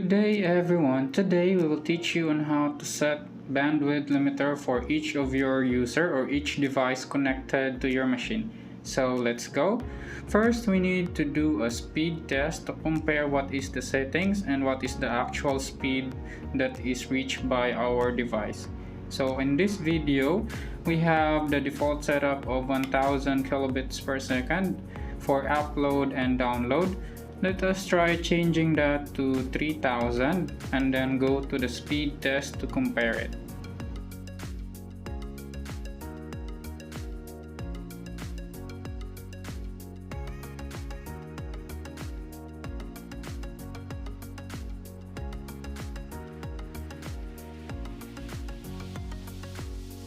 Good day everyone. Today we will teach you on how to set bandwidth limiter for each of your user or each device connected to your machine. So let's go. First we need to do a speed test to compare what is the settings and what is the actual speed that is reached by our device. So in this video we have the default setup of 1000 kilobits per second for upload and download. Let us try changing that to 3000 and then go to the speed test to compare it.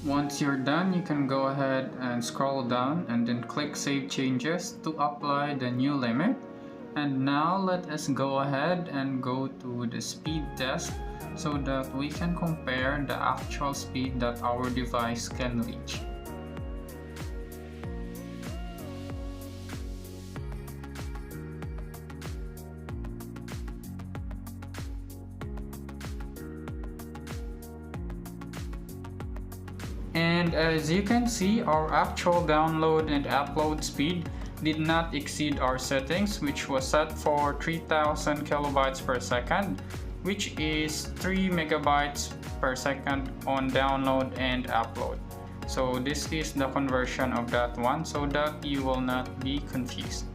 Once you're done, you can go ahead and scroll down and then click Save Changes to apply the new limit. And now let us go ahead and go to the speed test so that we can compare the actual speed that our device can reach. And as you can see, our actual download and upload speed did not exceed our settings, which was set for 3000 kilobytes per second, which is 3 megabytes per second on download and upload. So this is the conversion of that one so that you will not be confused.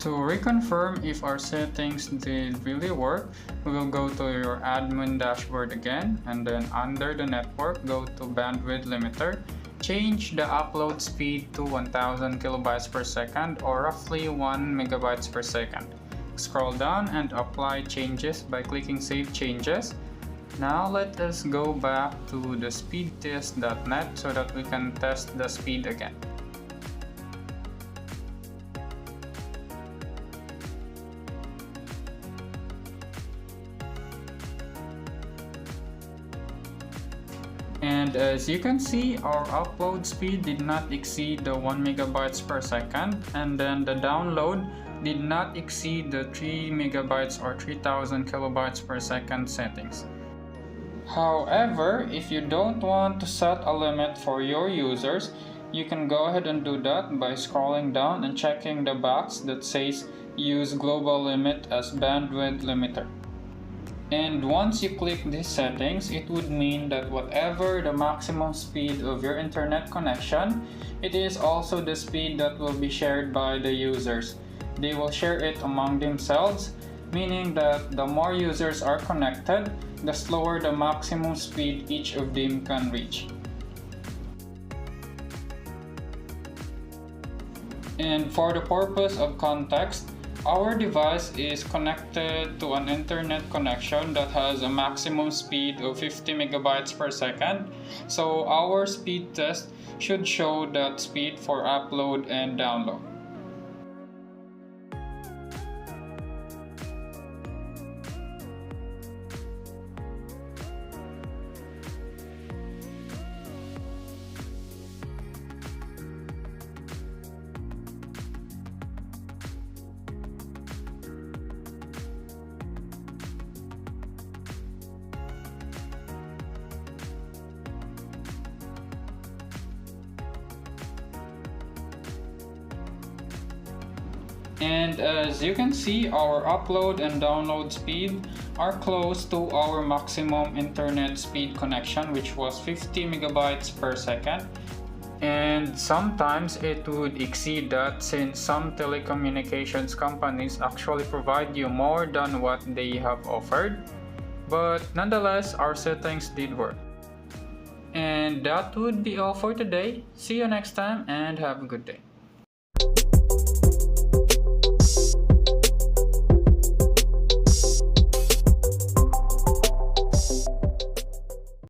To reconfirm if our settings did really work, we will go to your admin dashboard again, and then under the network, go to bandwidth limiter. Change the upload speed to 1000 kilobytes per second or roughly 1 megabytes per second. Scroll down and apply changes by clicking Save Changes. Now let us go back to the speedtest.net so that we can test the speed again. And as you can see, our upload speed did not exceed the 1 megabytes per second, and then the download did not exceed the 3 megabytes or 3000 kilobytes per second settings. However, if you don't want to set a limit for your users, you can go ahead and do that by scrolling down and checking the box that says Use Global Limit as Bandwidth Limiter. And once you click these settings, it would mean that whatever the maximum speed of your internet connection, it is also the speed that will be shared by the users. They will share it among themselves, meaning that the more users are connected, the slower the maximum speed each of them can reach. And for the purpose of context, our device is connected to an internet connection that has a maximum speed of 50 megabytes per second. So our speed test should show that speed for upload and download. And as you can see, our upload and download speed are close to our maximum internet speed connection, which was 50 megabytes per second. And sometimes it would exceed that, since some telecommunications companies actually provide you more than what they have offered. But nonetheless, our settings did work. And that would be all for today. See you next time and have a good day.